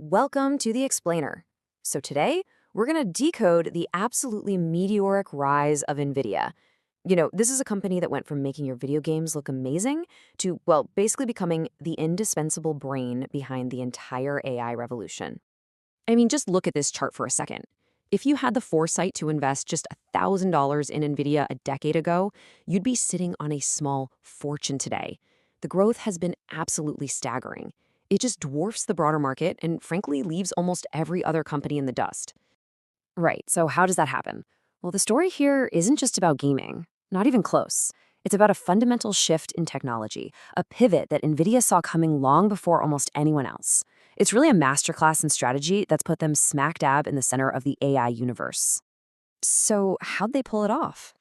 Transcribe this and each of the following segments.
Welcome to the Explainer. So today, we're going to decode the absolutely meteoric rise of NVIDIA. This is a company that went from making your video games look amazing to, well, basically becoming the indispensable brain behind the entire AI revolution. I mean, just look at this chart for a second. If you had the foresight to invest just $1,000 in NVIDIA a decade ago, you'd be sitting on a small fortune today. The growth has been absolutely staggering. It just dwarfs the broader market and frankly leaves almost every other company in the dust. Right, so how does that happen? Well, the story here isn't just about gaming. Not even close. It's about a fundamental shift in technology, a pivot that NVIDIA saw coming long before almost anyone else. It's really a masterclass in strategy that's put them smack dab in the center of the AI universe. So how'd they pull it off?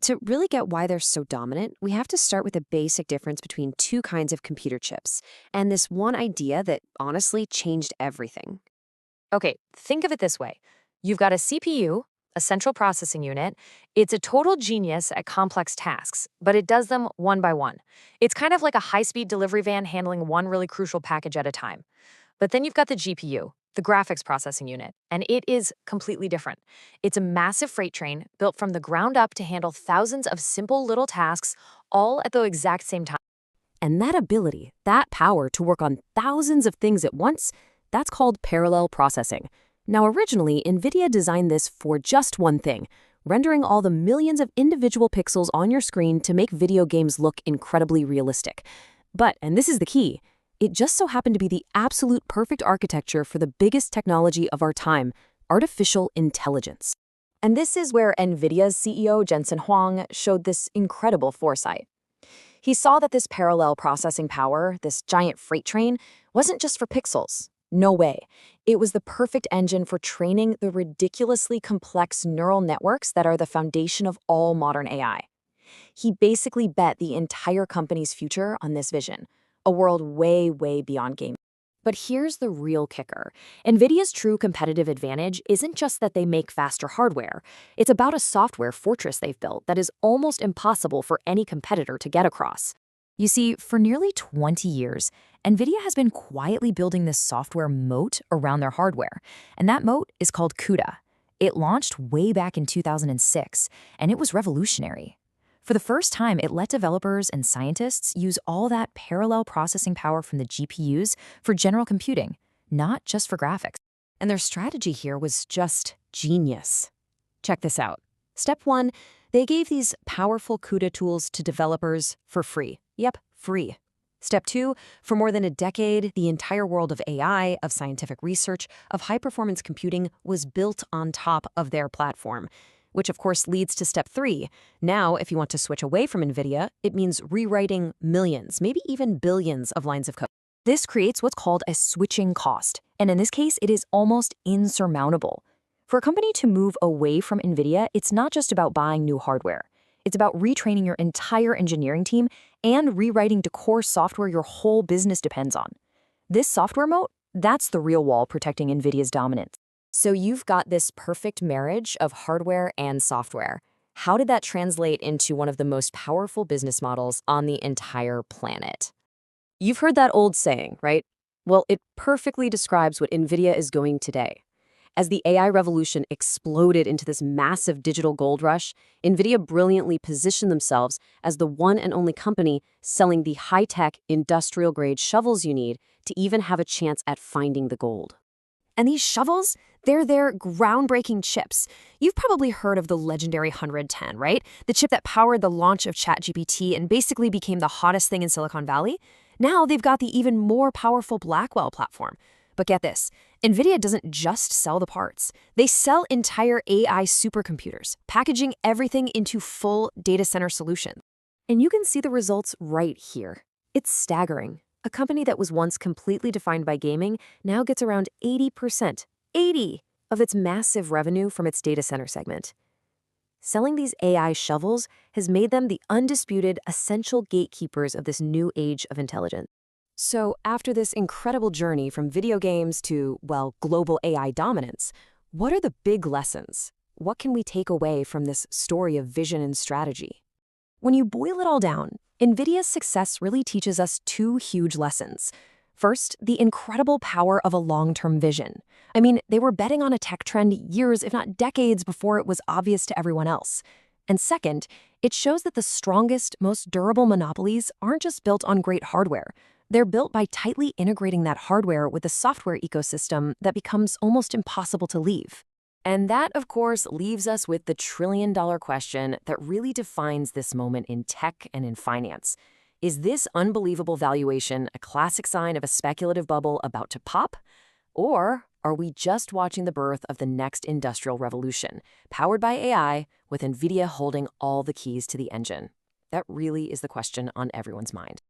To really get why they're so dominant, we have to start with a basic difference between two kinds of computer chips, and this one idea that honestly changed everything. Okay, think of it this way. You've got a CPU, a central processing unit. It's a total genius at complex tasks, but it does them one by one. It's kind of like a high-speed delivery van handling one really crucial package at a time. But then you've got the GPU, the graphics processing unit, and it is completely different. It's a massive freight train built from the ground up to handle thousands of simple little tasks all at the exact same time. And that ability, that power to work on thousands of things at once, that's called parallel processing. Now, originally, NVIDIA designed this for just one thing, rendering all the millions of individual pixels on your screen to make video games look incredibly realistic. But, and this is the key, it just so happened to be the absolute perfect architecture for the biggest technology of our time, artificial intelligence. And this is where NVIDIA's CEO Jensen Huang showed this incredible foresight. He saw that this parallel processing power, this giant freight train, wasn't just for pixels. No way. It was the perfect engine for training the ridiculously complex neural networks that are the foundation of all modern AI. He basically bet the entire company's future on this vision, a world way, way beyond gaming. But here's the real kicker. NVIDIA's true competitive advantage isn't just that they make faster hardware. It's about a software fortress they've built that is almost impossible for any competitor to get across. You see, for nearly 20 years, NVIDIA has been quietly building this software moat around their hardware, and that moat is called CUDA. It launched way back in 2006, and it was revolutionary. For the first time, it let developers and scientists use all that parallel processing power from the GPUs for general computing, not just for graphics. And their strategy here was just genius. Check this out. Step 1, they gave these powerful CUDA tools to developers for free. Yep, free. Step 2, for more than a decade, the entire world of AI, of scientific research, of high-performance computing was built on top of their platform, which of course leads to step 3. Now, if you want to switch away from NVIDIA, it means rewriting millions, maybe even billions of lines of code. This creates what's called a switching cost, and in this case, it is almost insurmountable. For a company to move away from NVIDIA, it's not just about buying new hardware. It's about retraining your entire engineering team and rewriting to core software your whole business depends on. This software moat, that's the real wall protecting NVIDIA's dominance. So you've got this perfect marriage of hardware and software. How did that translate into one of the most powerful business models on the entire planet? You've heard that old saying, right? Well, it perfectly describes what NVIDIA is going today. As the AI revolution exploded into this massive digital gold rush, NVIDIA brilliantly positioned themselves as the one and only company selling the high-tech, industrial-grade shovels you need to even have a chance at finding the gold. And these shovels, they're their groundbreaking chips. You've probably heard of the legendary 110, right? The chip that powered the launch of ChatGPT and basically became the hottest thing in Silicon Valley. Now they've got the even more powerful Blackwell platform. But get this, NVIDIA doesn't just sell the parts. They sell entire AI supercomputers, packaging everything into full data center solutions. And you can see the results right here. It's staggering. A company that was once completely defined by gaming now gets around 80%, 80 of its massive revenue from its data center segment. Selling these AI shovels has made them the undisputed, essential gatekeepers of this new age of intelligence. So after this incredible journey from video games to, well, global AI dominance, what are the big lessons? What can we take away from this story of vision and strategy? When you boil it all down, NVIDIA's success really teaches us two huge lessons. First, the incredible power of a long-term vision. I mean, they were betting on a tech trend years, if not decades, before it was obvious to everyone else. And second, it shows that the strongest, most durable monopolies aren't just built on great hardware. They're built by tightly integrating that hardware with a software ecosystem that becomes almost impossible to leave. And that, of course, leaves us with the trillion-dollar question that really defines this moment in tech and in finance. Is this unbelievable valuation a classic sign of a speculative bubble about to pop? Or are we just watching the birth of the next industrial revolution, powered by AI, with NVIDIA holding all the keys to the engine? That really is the question on everyone's mind.